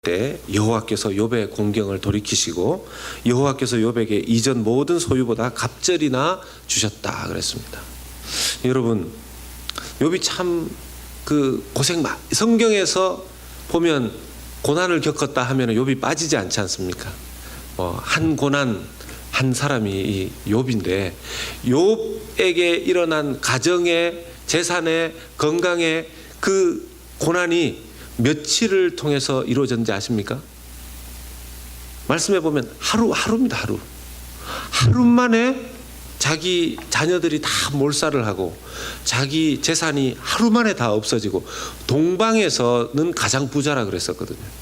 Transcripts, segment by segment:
때 여호와께서 욥의 공경을 돌이키시고 여호와께서 욥에게 이전 모든 소유보다 갑절이나 주셨다 그랬습니다. 여러분, 욥이 참 고생 성경에서 보면 고난을 겪었다 하면 욥이 빠지지 않지 않습니까? 한 고난 한 사람이 이 욥인데, 욥에게 일어난 가정의 재산의 건강의 그 고난이 며칠을 통해서 이루어졌는지 아십니까? 말씀해 보면 하루입니다. 하루 만에 자기 자녀들이 다 몰살을 하고 자기 재산이 하루 만에 다 없어지고, 동방에서는 가장 부자라 그랬었거든요.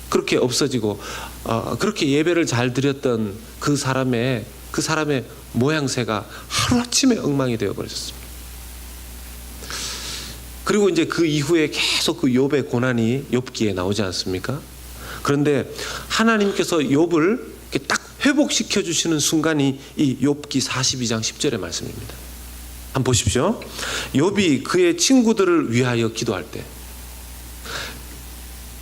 그렇게 없어지고 그렇게 예배를 잘 드렸던 그 사람의 모양새가 하루아침에 엉망이 되어 버렸습니다. 그리고 이제 그 이후에 계속 그 욥의 고난이 욥기에 나오지 않습니까? 그런데 하나님께서 욥을 딱 회복시켜 주시는 순간이 이 욥기 42장 10절의 말씀입니다. 한번 보십시오. 욥이 그의 친구들을 위하여 기도할 때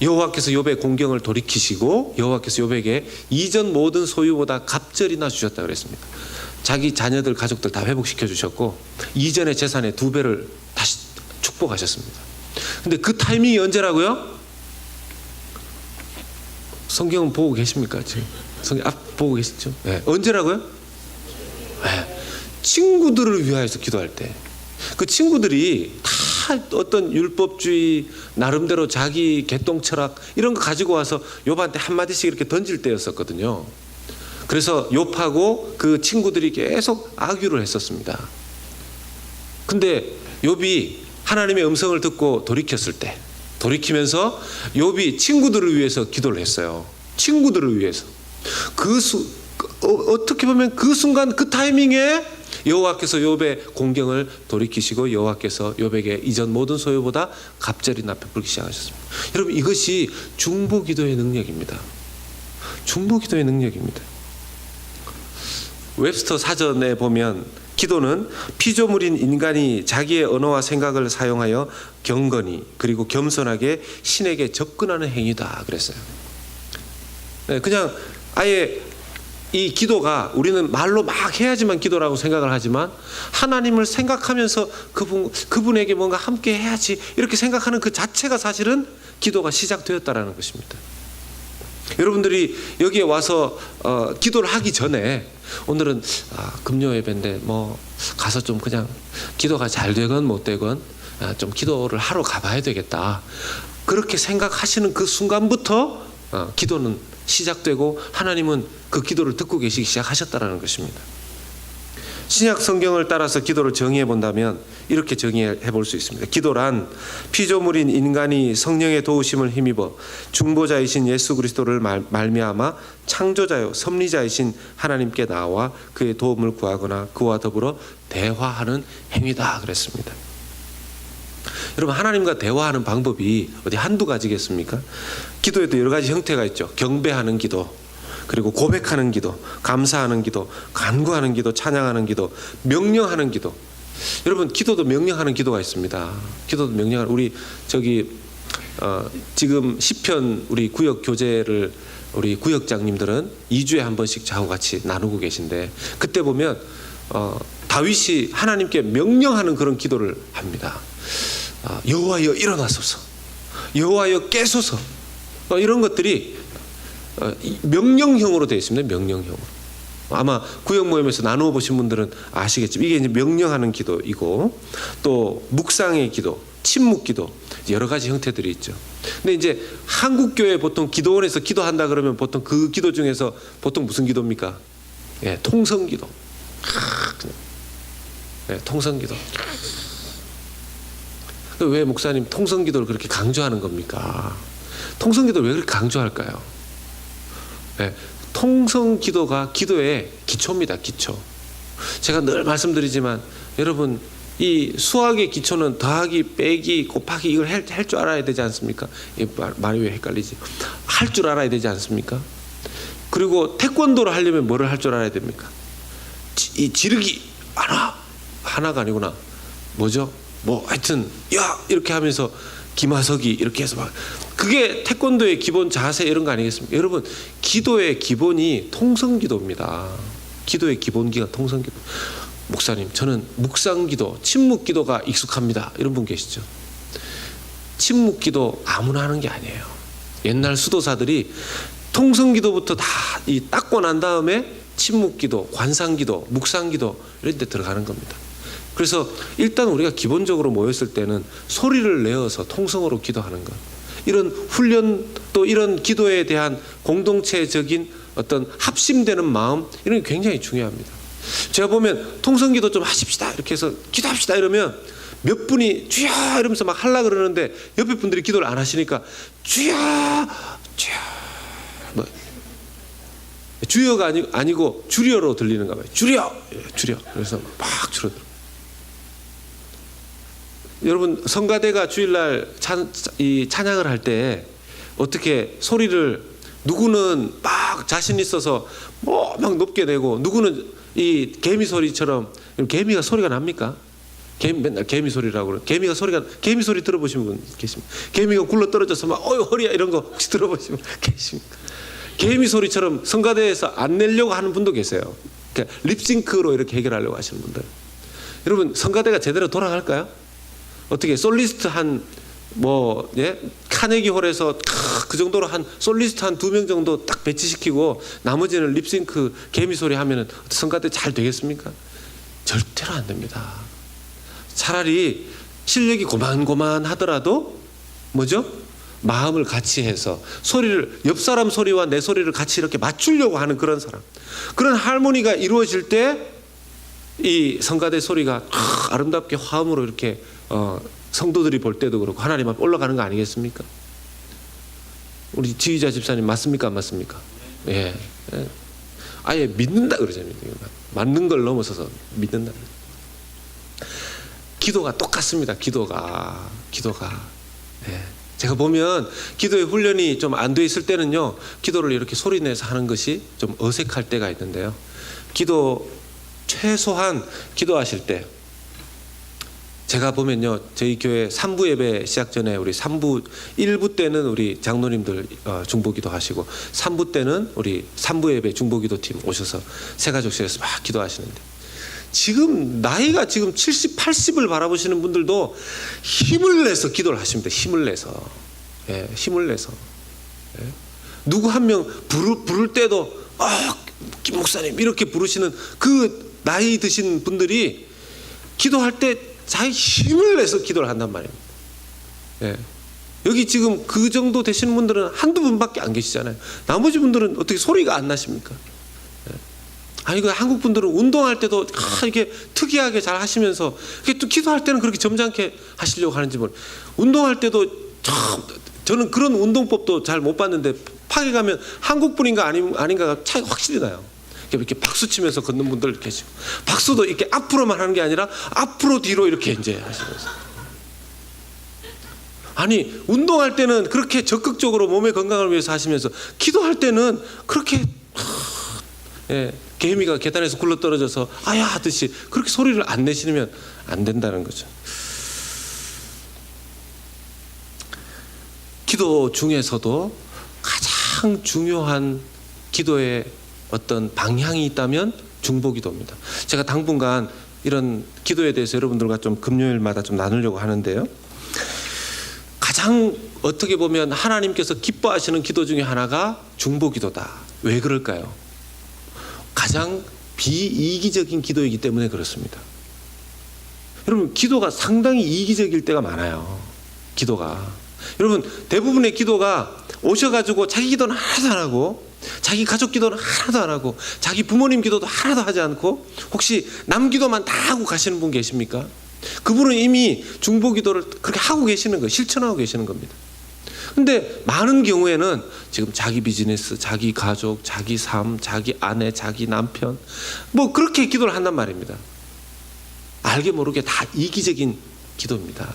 여호와께서 욥의 공경을 돌이키시고 여호와께서 욥에게 이전 모든 소유보다 갑절이나 주셨다 그랬습니다. 자기 자녀들 가족들 다 회복시켜 주셨고 이전의 재산의 2배를 다시 축복하셨습니다. 근데 그 타이밍이 언제라고요? 성경은 보고 계십니까? 지금 성경 앞 보고 계시죠? 네. 언제라고요? 네. 친구들을 위하여서 기도할 때, 그 친구들이 다 어떤 율법주의 나름대로 자기 개똥 철학 이런 거 가지고 와서 욥한테 한마디씩 이렇게 던질 때였었거든요. 그래서 욥하고 그 친구들이 계속 악유를 했었습니다. 근데 욥이 하나님의 음성을 듣고 돌이켰을 때, 돌이키면서 욥이 친구들을 위해서 기도를 했어요. 친구들을 위해서. 어떻게 보면 그 순간 그 타이밍에 여호와께서 욥의 공경을 돌이키시고 여호와께서 욥에게 이전 모든 소유보다 갑절이나 베풀기 시작하셨습니다. 여러분, 이것이 중보기도의 능력입니다. 중보기도의 능력입니다. 웹스터 사전에 보면 기도는 피조물인 인간이 자기의 언어와 생각을 사용하여 경건히 그리고 겸손하게 신에게 접근하는 행위다 그랬어요. 그냥 아예 이 기도가, 우리는 말로 막 해야지만 기도라고 생각을 하지만 하나님을 생각하면서 그분에게 뭔가 함께 해야지 이렇게 생각하는 그 자체가 사실은 기도가 시작되었다라는 것입니다. 여러분들이 여기에 와서 기도를 하기 전에 오늘은 금요 예배인데 가서 좀 그냥 기도가 잘 되건 못 되건 좀 기도를 하러 가봐야 되겠다, 그렇게 생각하시는 그 순간부터 기도는 시작되고 하나님은 그 기도를 듣고 계시기 시작하셨다는 것입니다. 신약 성경을 따라서 기도를 정의해 본다면 이렇게 정의해 볼 수 있습니다. 기도란 피조물인 인간이 성령의 도우심을 힘입어 중보자이신 예수 그리스도를 말미암아 창조자요 섭리자이신 하나님께 나와 그의 도움을 구하거나 그와 더불어 대화하는 행위다 그랬습니다. 여러분, 하나님과 대화하는 방법이 어디 한두 가지겠습니까? 기도에도 여러 가지 형태가 있죠. 경배하는 기도, 그리고 고백하는 기도, 감사하는 기도, 간구하는 기도, 찬양하는 기도, 명령하는 기도. 여러분, 기도도 명령하는 기도가 있습니다. 기도도 명령하는, 우리 지금 시편 우리 구역 교재를 우리 구역장님들은 2주에 한 번씩 저하고 같이 나누고 계신데, 그때 보면 다윗이 하나님께 명령하는 그런 기도를 합니다. 여호와여 일어나소서, 여호와여 깨소서, 이런 것들이 명령형으로 되어 있습니다. 명령형으로. 아마 구역 모임에서 나누어 보신 분들은 아시겠지만 이게 이제 명령하는 기도이고, 또 묵상의 기도, 침묵 기도, 여러 가지 형태들이 있죠. 근데 이제 한국 교회 보통 기도원에서 기도한다 그러면 보통 그 기도 중에서 보통 무슨 기도입니까? 통성 기도. 통성 기도. 왜 목사님 통성 기도를 그렇게 강조하는 겁니까? 통성 기도를 왜 그렇게 강조할까요? 통성 기도가 기도의 기초입니다. 기초. 제가 늘 말씀드리지만 여러분, 이 수학의 기초는 더하기, 빼기, 곱하기 이걸 할 줄 알아야 되지 않습니까? 말이 왜 헷갈리지? 할 줄 알아야 되지 않습니까? 그리고 태권도를 하려면 뭐를 할 줄 알아야 됩니까? 이 지르기 하나가 아니구나. 뭐죠? 하여튼 야 이렇게 하면서 기마석이 이렇게 해서 막 그게 태권도의 기본 자세 이런 거 아니겠습니까? 여러분, 기도의 기본이 통성기도입니다. 기도의 기본기가 통성기도. 목사님, 저는 묵상기도, 침묵기도가 익숙합니다. 이런 분 계시죠? 침묵기도 아무나 하는 게 아니에요. 옛날 수도사들이 통성기도부터 다 닦고 난 다음에 침묵기도, 관상기도, 묵상기도 이런 데 들어가는 겁니다. 그래서 일단 우리가 기본적으로 모였을 때는 소리를 내어서 통성으로 기도하는 것, 이런 훈련, 또 이런 기도에 대한 공동체적인 어떤 합심되는 마음, 이런 게 굉장히 중요합니다. 제가 보면 통성기도 좀 하십시다 이렇게 해서 기도합시다 이러면 몇 분이 주여 이러면서 막 하려고 그러는데 옆에 분들이 기도를 안 하시니까 주여 주여 뭐 주여가 아니고 주려로 들리는가 봐요. 주려 주려. 그래서 막 줄어들어. 여러분, 성가대가 주일날 찬양을 할 때 어떻게 소리를, 누구는 막 자신 있어서 뭐 막 높게 내고, 누구는 이 개미 소리처럼, 개미가 소리가 납니까? 맨날 개미 소리라고 그래. 개미 소리 들어보신 분 계십니까? 개미가 굴러 떨어져서 막 어이 허리야 이런 거 혹시 들어보신 분 계십니까? 개미 소리처럼 성가대에서 안 내려고 하는 분도 계세요. 그러니까 립싱크로 이렇게 해결하려고 하시는 분들. 여러분, 성가대가 제대로 돌아갈까요? 어떻게 솔리스트 카네기 홀에서 그 정도로 한 솔리스트 한 2명 정도 딱 배치시키고 나머지는 립싱크 개미 소리 하면은 성가대 잘 되겠습니까? 절대로 안 됩니다. 차라리 실력이 고만고만하더라도 뭐죠? 마음을 같이 해서 소리를, 옆 사람 소리와 내 소리를 같이 이렇게 맞추려고 하는 그런 사람, 그런 할모니가 이루어질 때 이 성가대 소리가 아름답게 화음으로 이렇게 성도들이 볼 때도 그렇고 하나님 앞에 올라가는 거 아니겠습니까? 우리 지휘자 집사님 맞습니까? 안 맞습니까? 예. 아예 믿는다 그러잖아요. 맞는 걸 넘어서서 믿는다. 기도가 똑같습니다. 기도가. 예. 제가 보면 기도의 훈련이 좀 안 돼 있을 때는요, 기도를 이렇게 소리 내서 하는 것이 좀 어색할 때가 있는데요. 최소한 기도하실 때, 제가 보면요, 저희 교회 3부 예배 시작 전에 우리 1부 때는 우리 장로님들 중보기도 하시고, 3부 때는 우리 3부 예배 중보기도 팀 오셔서 새가족실에서 막 기도하시는데, 지금 나이가 지금 70, 80을 바라보시는 분들도 힘을 내서 기도를 하십니다. 힘을 내서. 예, 힘을 내서. 예. 누구 한 명 부를 때도 김 목사님 이렇게 부르시는 그 나이 드신 분들이 기도할 때 자기 힘을 내서 기도를 한단 말입니다. 예. 여기 지금 그 정도 되시는 분들은 한두 분밖에 안 계시잖아요. 나머지 분들은 어떻게 소리가 안 나십니까? 예. 아니, 그 한국 분들은 운동할 때도 이렇게 특이하게 잘 하시면서, 또 기도할 때는 그렇게 점잖게 하시려고 하는지 모르겠어요. 운동할 때도 저는 그런 운동법도 잘 못 봤는데, 파에 가면 한국 분인가 아닌가가 차이가 확실히 나요. 이렇게 박수 치면서 걷는 분들 계시고, 박수도 이렇게 앞으로만 하는 게 아니라 앞으로 뒤로 이렇게 이제 하시면서. 아니, 운동할 때는 그렇게 적극적으로 몸의 건강을 위해서 하시면서, 기도할 때는 그렇게 개미가 계단에서 굴러 떨어져서 아야 하듯이 그렇게 소리를 안 내시면 안 된다는 거죠. 기도 중에서도 가장 중요한 기도의 어떤 방향이 있다면 중보기도입니다. 제가 당분간 이런 기도에 대해서 여러분들과 좀 금요일마다 좀 나누려고 하는데요. 가장 어떻게 보면 하나님께서 기뻐하시는 기도 중에 하나가 중보기도다. 왜 그럴까요? 가장 비이기적인 기도이기 때문에 그렇습니다. 여러분, 기도가 상당히 이기적일 때가 많아요. 기도가. 여러분, 대부분의 기도가 오셔가지고 자기 기도는 하나도 안 하고, 자기 가족 기도는 하나도 안 하고, 자기 부모님 기도도 하나도 하지 않고, 혹시 남 기도만 다 하고 가시는 분 계십니까? 그분은 이미 중보 기도를 그렇게 하고 계시는 거예요. 실천하고 계시는 겁니다. 근데 많은 경우에는 지금 자기 비즈니스, 자기 가족, 자기 삶, 자기 아내, 자기 남편, 뭐 그렇게 기도를 한단 말입니다. 알게 모르게 다 이기적인 기도입니다.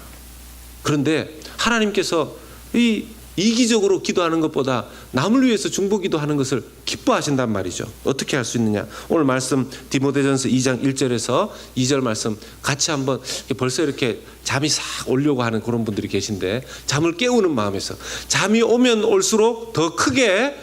그런데 하나님께서 이 이기적으로 기도하는 것보다 남을 위해서 중보기도하는 것을 기뻐하신단 말이죠. 어떻게 할 수 있느냐? 오늘 말씀 디모데전서 2장 1절에서 2절 말씀 같이 한번, 벌써 이렇게 잠이 싹 오려고 하는 그런 분들이 계신데 잠을 깨우는 마음에서 잠이 오면 올수록 더 크게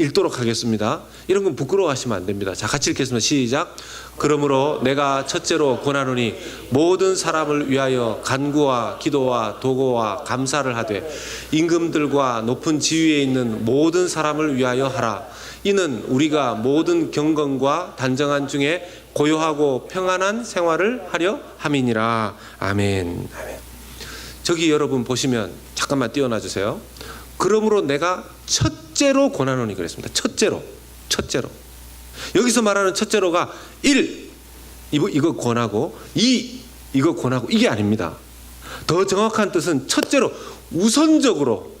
읽도록 하겠습니다. 이런 건 부끄러워하시면 안 됩니다. 자, 같이 읽겠습니다. 시작. 그러므로 내가 첫째로 권하노니 모든 사람을 위하여 간구와 기도와 도고와 감사를 하되 임금들과 높은 지위에 있는 모든 사람을 위하여 하라. 이는 우리가 모든 경건과 단정한 중에 고요하고 평안한 생활을 하려 함이니라. 아멘. 아멘. 저기 여러분 보시면 잠깐만 띄워놔 주세요. 그러므로 내가 첫째로 권하노니 그랬습니다. 첫째로. 여기서 말하는 첫째로가 1. 이거 권하고 2. 이거 권하고 이게 아닙니다. 더 정확한 뜻은 첫째로 우선적으로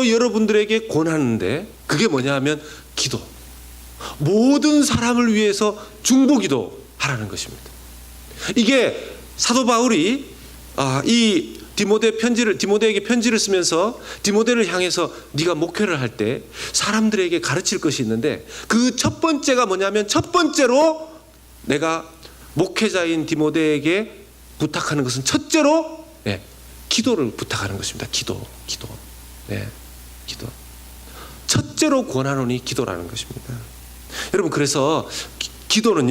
여러분들에게 권하는데 그게 뭐냐 하면 기도. 모든 사람을 위해서 중보기도 하라는 것입니다. 이게 사도 바울이 이 디모데에게 편지를 쓰면서 디모데를 향해서 네가 목회를 할 때 사람들에게 가르칠 것이 있는데 그 첫 번째가 뭐냐면 첫 번째로 내가 목회자인 디모데에게 부탁하는 것은 첫째로 기도를 부탁하는 것입니다. 기도. 첫째로 권하노니 기도라는 것입니다. 여러분, 그래서 기도는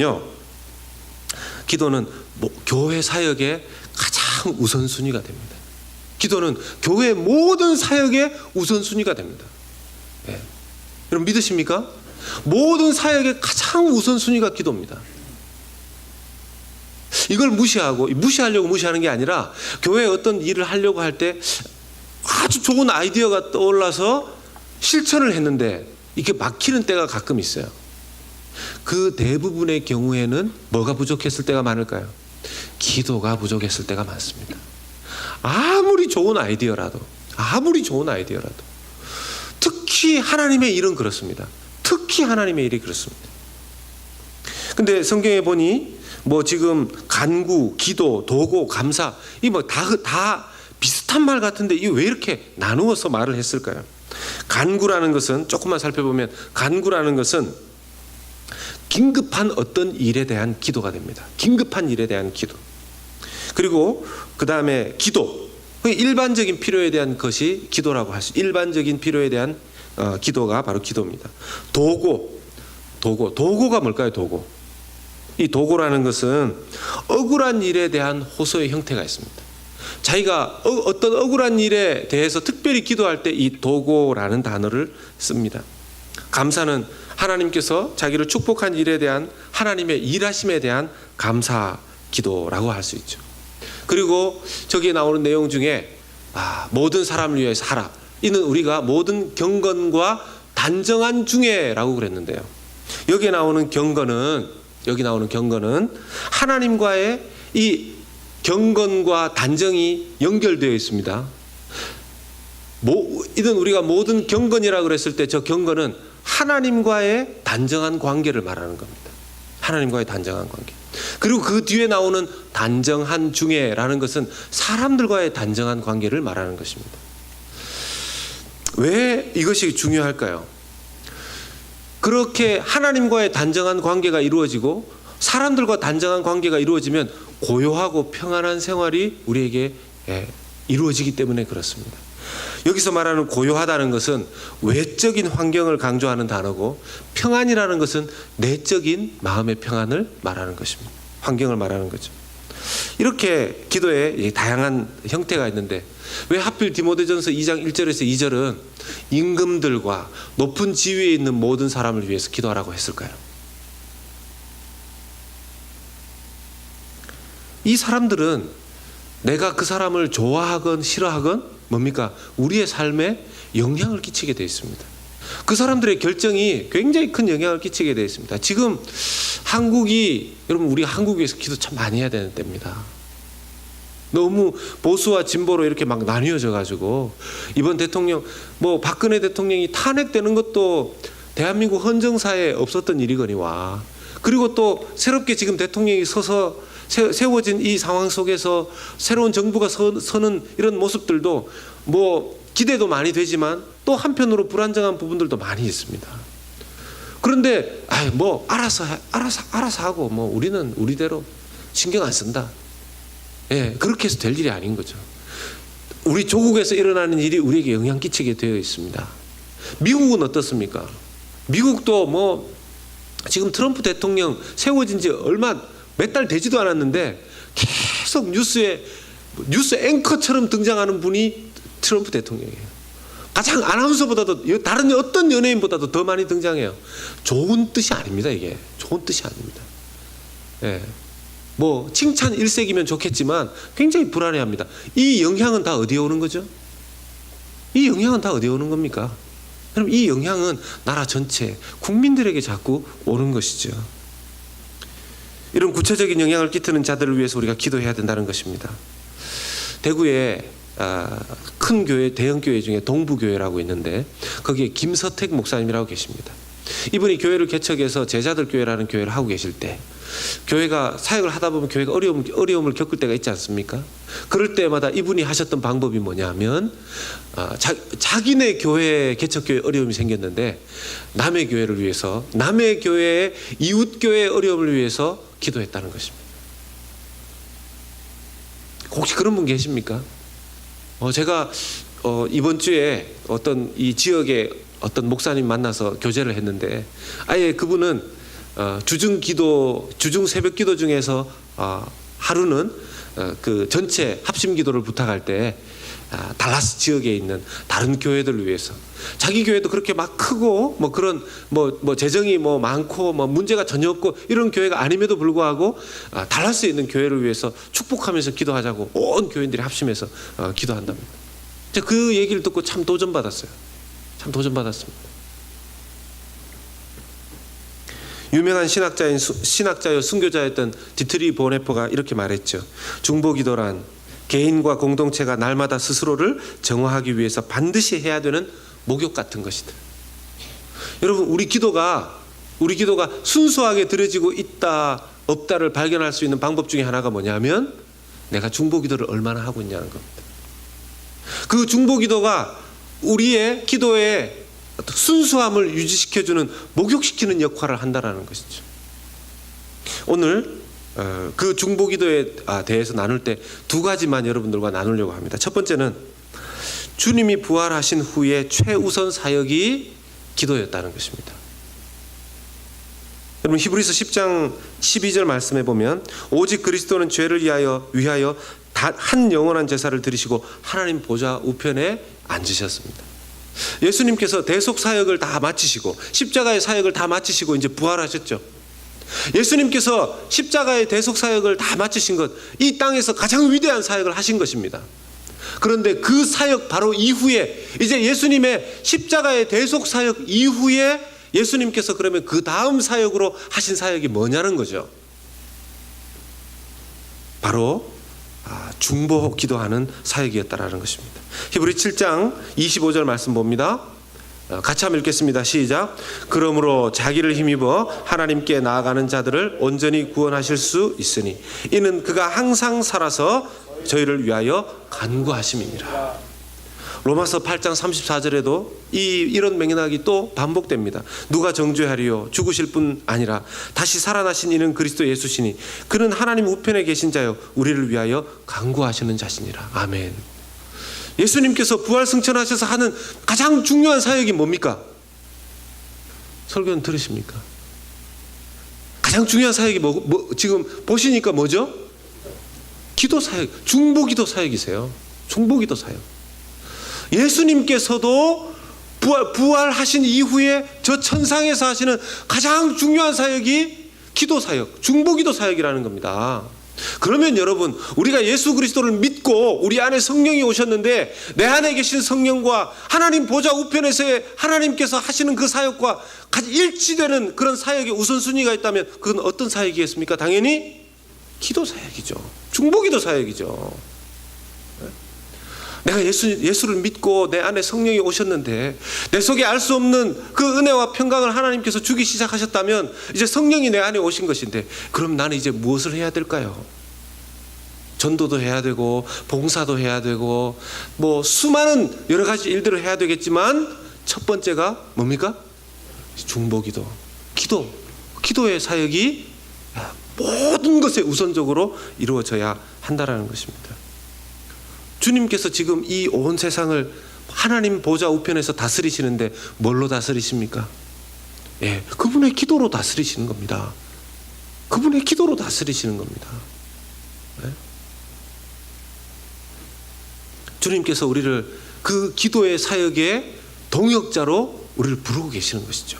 교회 사역의 가장 우선순위가 됩니다. 기도는 교회 모든 사역의 우선순위가 됩니다. 여러분 믿으십니까? 모든 사역의 가장 우선순위가 기도입니다. 이걸 무시하려고 무시하는 게 아니라 교회에 어떤 일을 하려고 할 때 아주 좋은 아이디어가 떠올라서 실천을 했는데 이게 막히는 때가 가끔 있어요. 그 대부분의 경우에는 뭐가 부족했을 때가 많을까요? 기도가 부족했을 때가 많습니다. 아무리 좋은 아이디어라도 특히 하나님의 일은 그렇습니다. 근데 성경에 보니 지금 간구, 기도, 도고, 감사 이 다 비슷한 말 같은데 이게 왜 이렇게 나누어서 말을 했을까요? 간구라는 것은 조금만 살펴보면 간구라는 것은 긴급한 어떤 일에 대한 기도가 됩니다. 긴급한 일에 대한 기도. 그리고 그 다음에 기도. 일반적인 필요에 대한 것이 기도라고 할 수. 일반적인 필요에 대한 기도가 바로 기도입니다. 도고가 뭘까요? 도고. 이 도고라는 것은 억울한 일에 대한 호소의 형태가 있습니다. 자기가 어떤 억울한 일에 대해서 특별히 기도할 때 이 도고라는 단어를 씁니다. 감사는 하나님께서 자기를 축복한 일에 대한 하나님의 일하심에 대한 감사 기도라고 할 수 있죠. 그리고 저기에 나오는 내용 중에 모든 사람을 위해서 하라. 이는 우리가 모든 경건과 단정한 중에라고 그랬는데요. 여기 나오는 경건은 하나님과의 이 경건과 단정이 연결되어 있습니다. 이는 우리가 모든 경건이라고 그랬을 때 저 경건은 하나님과의 단정한 관계를 말하는 겁니다. 하나님과의 단정한 관계. 그리고 그 뒤에 나오는 단정한 중에라는 것은 사람들과의 단정한 관계를 말하는 것입니다. 왜 이것이 중요할까요? 그렇게 하나님과의 단정한 관계가 이루어지고 사람들과 단정한 관계가 이루어지면 고요하고 평안한 생활이 우리에게 이루어지기 때문에 그렇습니다. 여기서 말하는 고요하다는 것은 외적인 환경을 강조하는 단어고 평안이라는 것은 내적인 마음의 평안을 말하는 것입니다. 환경을 말하는 거죠. 이렇게 기도에 다양한 형태가 있는데 왜 하필 디모데전서 2장 1절에서 2절은 임금들과 높은 지위에 있는 모든 사람을 위해서 기도하라고 했을까요? 이 사람들은 내가 그 사람을 좋아하건 싫어하건 뭡니까? 우리의 삶에 영향을 끼치게 되어 있습니다. 그 사람들의 결정이 굉장히 큰 영향을 끼치게 되어 있습니다. 지금 여러분 우리 한국에서 기도 참 많이 해야 되는 때입니다. 너무 보수와 진보로 이렇게 막 나뉘어져 가지고 이번 대통령 박근혜 대통령이 탄핵되는 것도 대한민국 헌정사에 없었던 일이거니와 그리고 또 새롭게 지금 대통령이 서서 세워진 이 상황 속에서 새로운 정부가 서는 이런 모습들도 기대도 많이 되지만 또 한편으로 불안정한 부분들도 많이 있습니다. 그런데 뭐 알아서 하고 뭐 우리는 우리대로 신경 안 쓴다. 예, 그렇게 해서 될 일이 아닌 거죠. 우리 조국에서 일어나는 일이 우리에게 영향 끼치게 되어 있습니다. 미국은 어떻습니까? 미국도 뭐 지금 트럼프 대통령 세워진 지 몇 달 되지도 않았는데 계속 뉴스 앵커처럼 등장하는 분이 트럼프 대통령이에요. 가장 아나운서보다도 다른 어떤 연예인보다도 더 많이 등장해요. 좋은 뜻이 아닙니다. 이게 좋은 뜻이 아닙니다. 예. 뭐 칭찬 일색이면 좋겠지만 굉장히 불안해합니다. 이 영향은 다 어디에 오는 거죠? 이 영향은 다 어디에 오는 겁니까? 그럼 이 영향은 나라 전체 국민들에게 자꾸 오는 것이죠. 이런 구체적인 영향을 끼치는 자들을 위해서 우리가 기도해야 된다는 것입니다. 대구에 큰 교회, 대형 교회 중에 동부교회라고 있는데 거기에 김서택 목사님이라고 계십니다. 이분이 교회를 개척해서 제자들 교회라는 교회를 하고 계실 때 교회가 사역을 하다 보면 교회가 어려움을 겪을 때가 있지 않습니까? 그럴 때마다 이분이 하셨던 방법이 뭐냐면 자기네 교회 개척교회 어려움이 생겼는데 남의 교회를 위해서, 남의 교회의 이웃 교회의 어려움을 위해서 기도했다는 것입니다. 혹시 그런 분 계십니까? 제가 이번 주에 어떤 이 지역의 어떤 목사님 만나서 교제를 했는데 아예 그분은 주중 새벽 기도 중에서 하루는 그 전체 합심 기도를 부탁할 때 달라스 지역에 있는 다른 교회들을 위해서, 자기 교회도 그렇게 막 크고 뭐 그런 뭐 재정이 뭐 많고 뭐 문제가 전혀 없고 이런 교회가 아님에도 불구하고 달라스에 있는 교회를 위해서 축복하면서 기도하자고 온 교인들이 합심해서 기도한답니다. 제가 그 얘기를 듣고 참 도전받았어요. 참 도전받았습니다. 유명한 신학자요 순교자였던 디트리 보네퍼가 이렇게 말했죠. 중보기도란 개인과 공동체가 날마다 스스로를 정화하기 위해서 반드시 해야 되는 목욕 같은 것이다. 여러분, 우리 기도가 순수하게 드려지고 있다 없다를 발견할 수 있는 방법 중에 하나가 뭐냐면 내가 중보기도를 얼마나 하고 있냐는 겁니다. 그 중보기도가 우리의 기도의 순수함을 유지시켜주는, 목욕시키는 역할을 한다는 것이죠. 오늘 그 중보기도에 대해서 나눌 때 두 가지만 여러분들과 나누려고 합니다. 첫 번째는 주님이 부활하신 후에 최우선 사역이 기도였다는 것입니다. 여러분, 히브리서 10장 12절 말씀해 보면 오직 그리스도는 죄를 위하여 한 영원한 제사를 드리시고 하나님 보좌 우편에 앉으셨습니다. 예수님께서 대속 사역을 다 마치시고 십자가의 사역을 다 마치시고 이제 부활하셨죠. 예수님께서 십자가의 대속 사역을 다 마치신 것, 이 땅에서 가장 위대한 사역을 하신 것입니다. 그런데 그 사역 바로 이후에, 이제 예수님의 십자가의 대속 사역 이후에 예수님께서 그러면 그 다음 사역으로 하신 사역이 뭐냐는 거죠. 바로 중보 기도하는 사역이었다라는 것입니다. 히브리 7장 25절 말씀 봅니다. 같이 한번 읽겠습니다. 시작. 그러므로 자기를 힘입어 하나님께 나아가는 자들을 온전히 구원하실 수 있으니 이는 그가 항상 살아서 저희를 위하여 간구하심이니라. 로마서 8장 34절에도 이런 맥락이 또 반복됩니다. 누가 정죄하리요? 죽으실 뿐 아니라 다시 살아나신 이는 그리스도 예수시니 그는 하나님 우편에 계신 자요 우리를 위하여 간구하시는 자시니라. 아멘. 예수님께서 부활 승천하셔서 하는 가장 중요한 사역이 뭡니까? 설교는 들으십니까? 가장 중요한 사역이 지금 보시니까 뭐죠? 기도 사역, 중보기도 사역이세요. 중보기도 사역. 예수님께서도 부활하신 이후에 저 천상에서 하시는 가장 중요한 사역이 기도 사역, 중보기도 사역이라는 겁니다. 그러면 여러분, 우리가 예수 그리스도를 믿고 우리 안에 성령이 오셨는데 내 안에 계신 성령과 하나님 보좌 우편에서의 하나님께서 하시는 그 사역과 같이 일치되는 그런 사역의 우선순위가 있다면 그건 어떤 사역이겠습니까? 당연히 기도 사역이죠. 중보기도 사역이죠. 내가 예수를 믿고 내 안에 성령이 오셨는데 내 속에 알 수 없는 그 은혜와 평강을 하나님께서 주기 시작하셨다면 이제 성령이 내 안에 오신 것인데 그럼 나는 이제 무엇을 해야 될까요? 전도도 해야 되고 봉사도 해야 되고 뭐 수많은 여러 가지 일들을 해야 되겠지만 첫 번째가 뭡니까? 중보기도, 기도의 사역이 모든 것에 우선적으로 이루어져야 한다라는 것입니다. 주님께서 지금 이 온 세상을 하나님 보좌 우편에서 다스리시는데 뭘로 다스리십니까? 예, 그분의 기도로 다스리시는 겁니다. 그분의 기도로 다스리시는 겁니다. 네? 주님께서 우리를 그 기도의 사역의 동역자로 우리를 부르고 계시는 것이죠.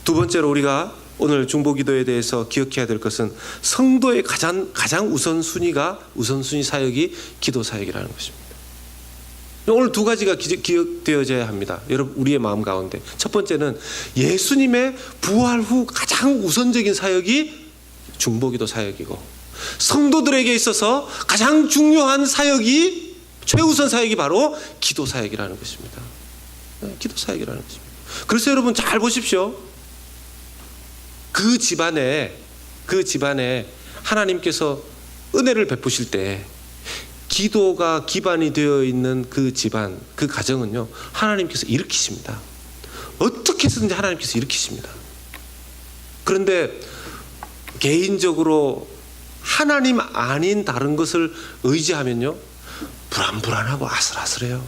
두 번째로 우리가 오늘 중보기도에 대해서 기억해야 될 것은 성도의 가장 우선순위 사역이 기도 사역이라는 것입니다. 오늘 두 가지가 기억되어져야 합니다. 여러분, 우리의 마음 가운데 첫 번째는 예수님의 부활 후 가장 우선적인 사역이 중보기도 사역이고, 성도들에게 있어서 가장 중요한 사역이, 최우선 사역이 바로 기도 사역이라는 것입니다. 기도 사역이라는 것입니다. 그래서 여러분 잘 보십시오. 그 집안에 하나님께서 은혜를 베푸실 때 기도가 기반이 되어 있는 그 집안, 그 가정은요, 하나님께서 일으키십니다. 어떻게 해서든지 하나님께서 일으키십니다. 그런데 개인적으로 하나님 아닌 다른 것을 의지하면요, 불안하고 아슬아슬해요.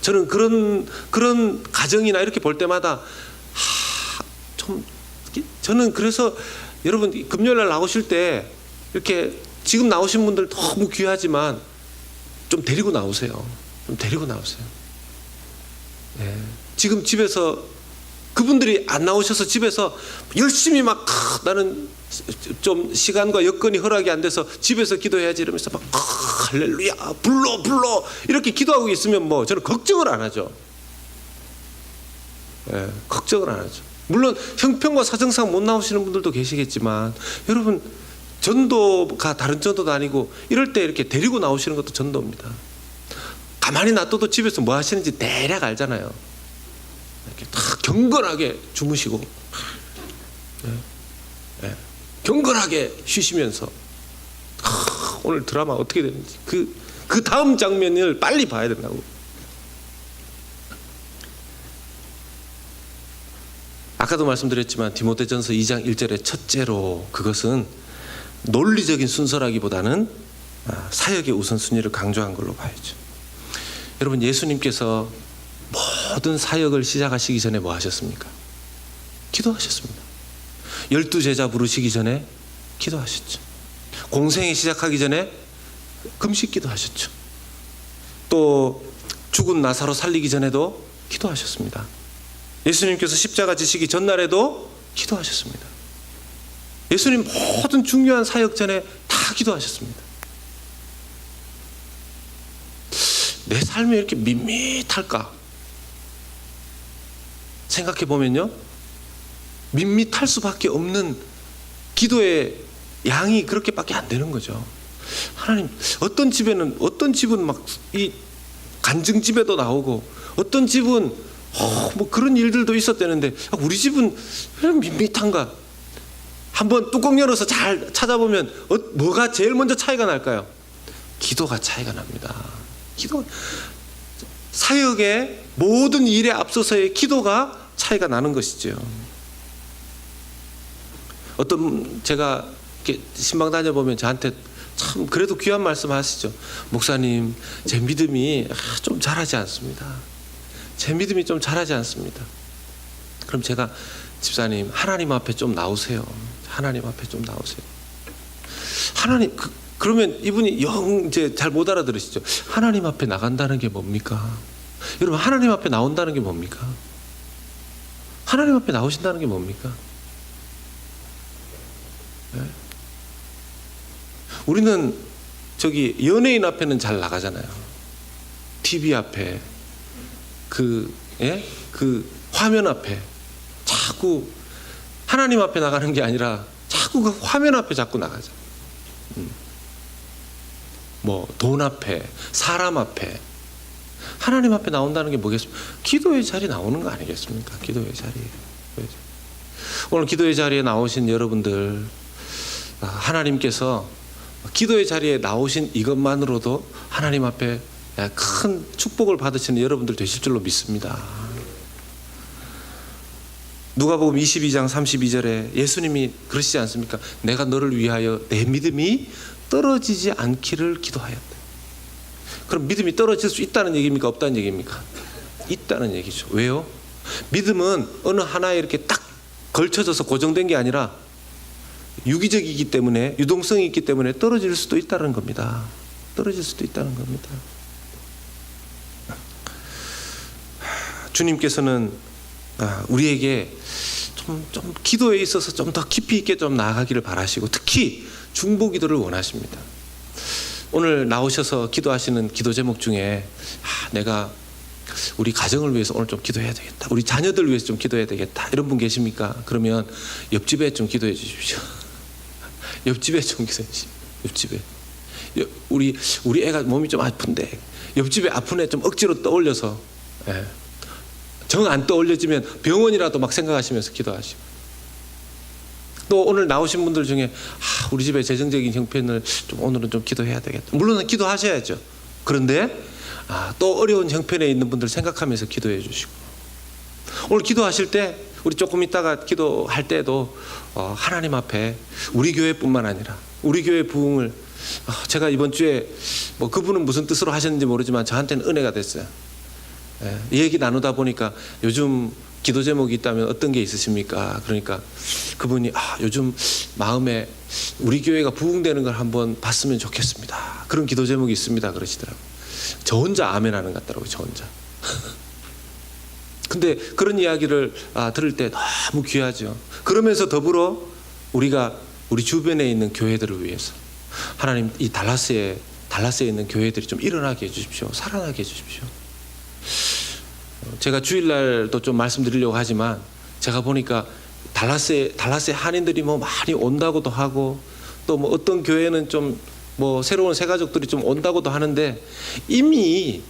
저는 그런 가정이나 이렇게 볼 때마다 저는 그래서 여러분 금요일날 나오실 때 이렇게 지금 나오신 분들 너무 귀하지만 좀 데리고 나오세요. 네. 지금 집에서 그분들이 안 나오셔서 집에서 열심히 막 나는 좀 시간과 여건이 허락이 안 돼서 집에서 기도해야지 이러면서 막 할렐루야 불러 이렇게 기도하고 있으면 뭐 저는 걱정을 안 하죠. 네, 걱정을 안 하죠. 물론 형편과 사정상 못 나오시는 분들도 계시겠지만 여러분 전도가 다른 전도도 아니고 이럴 때 이렇게 데리고 나오시는 것도 전도입니다. 가만히 놔둬도 집에서 뭐 하시는지 대략 알잖아요. 이렇게 딱 경건하게 주무시고 경건하게 쉬시면서 오늘 드라마 어떻게 되는지 그 다음 장면을 빨리 봐야 된다고. 아까도 말씀드렸지만 디모데전서 2장 1절의 첫째로 그것은 논리적인 순서라기보다는 사역의 우선순위를 강조한 걸로 봐야죠. 여러분, 예수님께서 모든 사역을 시작하시기 전에 뭐 하셨습니까? 기도하셨습니다. 12제자 부르시기 전에 기도하셨죠. 공생이 시작하기 전에 금식 기도하셨죠. 또 죽은 나사로 살리기 전에도 기도하셨습니다. 예수님께서 십자가 지시기 전날에도 기도하셨습니다. 예수님 모든 중요한 사역 전에 다 기도하셨습니다. 내 삶이 이렇게 밋밋할까? 생각해 보면요, 밋밋할 수밖에 없는 기도의 양이 그렇게밖에 안 되는 거죠. 하나님, 어떤 집은 막 이 간증집에도 나오고, 어떤 집은 뭐 그런 일들도 있었다는데 우리 집은 왜 밋밋한가? 한번 뚜껑 열어서 잘 찾아보면 뭐가 제일 먼저 차이가 날까요? 기도가 차이가 납니다. 기도, 사역의 모든 일에 앞서서의 기도가 차이가 나는 것이죠. 제가 이렇게 신방 다녀보면 저한테 참 그래도 귀한 말씀 하시죠. 목사님, 제 믿음이 좀 자라지 않습니다. 제 믿음이 좀 자라지 않습니다. 그럼 제가, 집사님, 하나님 앞에 좀 나오세요. 하나님 앞에 좀 나오세요. 하나님, 그러면 이분이 영 이제 잘 못 알아들으시죠. 하나님 앞에 나간다는 게 뭡니까? 여러분, 하나님 앞에 나온다는 게 뭡니까? 하나님 앞에 나오신다는 게 뭡니까? 네? 우리는 저기 연예인 앞에는 잘 나가잖아요. TV 앞에, 그 화면 앞에 자꾸, 하나님 앞에 나가는 게 아니라 자꾸 그 화면 앞에 자꾸 나가죠. 뭐 돈 앞에, 사람 앞에. 하나님 앞에 나온다는 게 뭐겠습니까? 기도의 자리에 나오는 거 아니겠습니까? 기도의 자리에. 오늘 기도의 자리에 나오신 여러분들, 하나님께서 기도의 자리에 나오신 이것만으로도 하나님 앞에 큰 축복을 받으시는 여러분들 되실 줄로 믿습니다. 누가복음 22장 32절에 예수님이 그러시지 않습니까? 내가 너를 위하여 내 믿음이 떨어지지 않기를 기도하였다. 그럼 믿음이 떨어질 수 있다는 얘기입니까? 없다는 얘기입니까? 있다는 얘기죠. 왜요? 믿음은 어느 하나에 이렇게 딱 걸쳐져서 고정된 게 아니라 유기적이기 때문에, 유동성이 있기 때문에 떨어질 수도 있다는 겁니다. 떨어질 수도 있다는 겁니다. 주님께서는 우리에게 좀 기도에 있어서 좀 더 깊이 있게 좀 나아가기를 바라시고, 특히 중보 기도를 원하십니다. 오늘 나오셔서 기도하시는 기도 제목 중에 내가 우리 가정을 위해서 오늘 좀 기도해야 되겠다, 우리 자녀들 위해서 좀 기도해야 되겠다, 이런 분 계십니까? 그러면 옆집에 좀 기도해 주십시오. 옆집에 좀 기도해 주십시오. 옆집에 우리 애가 몸이 좀 아픈데 옆집에 아픈 애 좀 억지로 떠올려서, 정 안 떠올려지면 병원이라도 막 생각하시면서 기도하시고, 또 오늘 나오신 분들 중에 우리 집에 재정적인 형편을 좀 오늘은 좀 기도해야 되겠다, 물론 기도하셔야죠. 그런데 또 어려운 형편에 있는 분들 생각하면서 기도해 주시고, 오늘 기도하실 때 우리 조금 있다가 기도할 때도 하나님 앞에 우리 교회뿐만 아니라 우리 교회 부흥을, 제가 이번 주에 뭐 그분은 무슨 뜻으로 하셨는지 모르지만 저한테는 은혜가 됐어요. 이 얘기 나누다 보니까 요즘 기도 제목이 있다면 어떤 게 있으십니까? 그러니까 그분이 요즘 마음에 우리 교회가 부흥되는 걸 한번 봤으면 좋겠습니다, 그런 기도 제목이 있습니다, 그러시더라고요. 저 혼자 아멘 하는 것 같더라고요, 저 혼자. 근데 그런 이야기를 들을 때 너무 귀하죠. 그러면서 더불어 우리가 우리 주변에 있는 교회들을 위해서 하나님, 이 달라스에 있는 교회들이 좀 일어나게 해주십시오, 살아나게 해주십시오. 제가 주일날도 좀 말씀드리려고 하지만, 제가 보니까 달라스에 한인들이 뭐 많이 온다고도 하고, 또 뭐 어떤 교회는 좀 뭐 새로운 새가족들이 좀 온다고도 하는데, 이미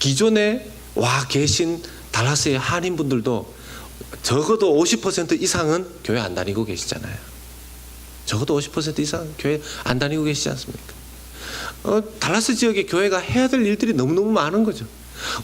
기존에 와 계신 달라스의 한인분들도 적어도 50% 이상은 교회 안 다니고 계시잖아요. 적어도 50% 이상 교회 안 다니고 계시지 않습니까? 달라스 지역의 교회가 해야 될 일들이 너무너무 많은 거죠.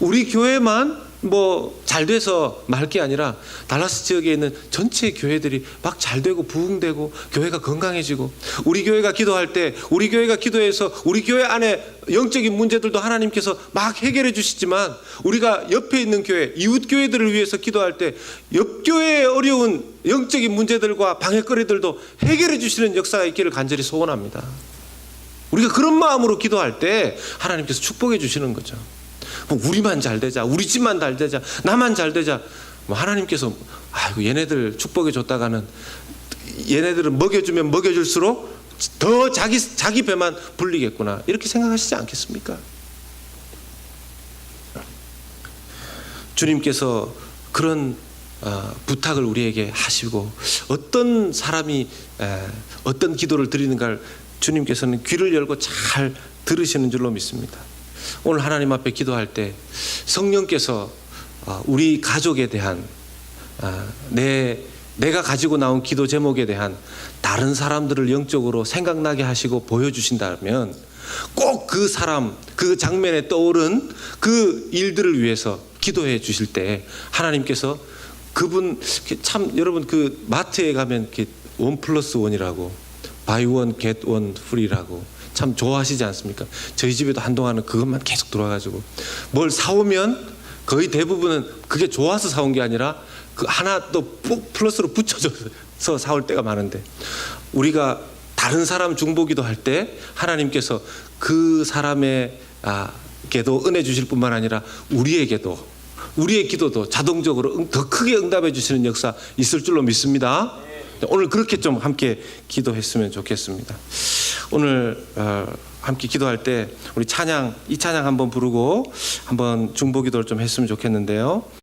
우리 교회만 뭐 잘 돼서 말 게 아니라 달라스 지역에 있는 전체 교회들이 막 잘 되고 부흥되고 교회가 건강해지고, 우리 교회가 기도할 때 우리 교회가 기도해서 우리 교회 안에 영적인 문제들도 하나님께서 막 해결해 주시지만, 우리가 옆에 있는 교회, 이웃 교회들을 위해서 기도할 때 옆 교회의 어려운 영적인 문제들과 방해거리들도 해결해 주시는 역사가 있기를 간절히 소원합니다. 우리가 그런 마음으로 기도할 때 하나님께서 축복해 주시는 거죠. 우리만 잘 되자, 우리 집만 잘 되자, 나만 잘 되자, 하나님께서 얘네들 축복해 줬다가는 얘네들은 먹여주면 먹여줄수록 더 자기 배만 불리겠구나, 이렇게 생각하시지 않겠습니까? 주님께서 그런 부탁을 우리에게 하시고, 어떤 사람이 어떤 기도를 드리는가를 주님께서는 귀를 열고 잘 들으시는 줄로 믿습니다. 오늘 하나님 앞에 기도할 때 성령께서 우리 가족에 대한, 내가 가지고 나온 기도 제목에 대한 다른 사람들을 영적으로 생각나게 하시고 보여주신다면, 꼭 그 사람, 그 장면에 떠오른 그 일들을 위해서 기도해 주실 때 하나님께서 그분, 참 여러분 그 마트에 가면 1+1이라고 buy one get one free라고 참 좋아하시지 않습니까? 저희 집에도 한동안은 그것만 계속 들어와가지고 뭘 사오면 거의 대부분은 그게 좋아서 사온 게 아니라 그 하나 또 플러스로 붙여줘서 사올 때가 많은데, 우리가 다른 사람 중보기도 할 때 하나님께서 그 사람에게도 은혜 주실 뿐만 아니라 우리의 기도도 자동적으로 더 크게 응답해 주시는 역사 있을 줄로 믿습니다. 오늘 그렇게 좀 함께 기도했으면 좋겠습니다. 오늘 함께 기도할 때 우리 이 찬양 한번 부르고 한번 중보기도를 좀 했으면 좋겠는데요.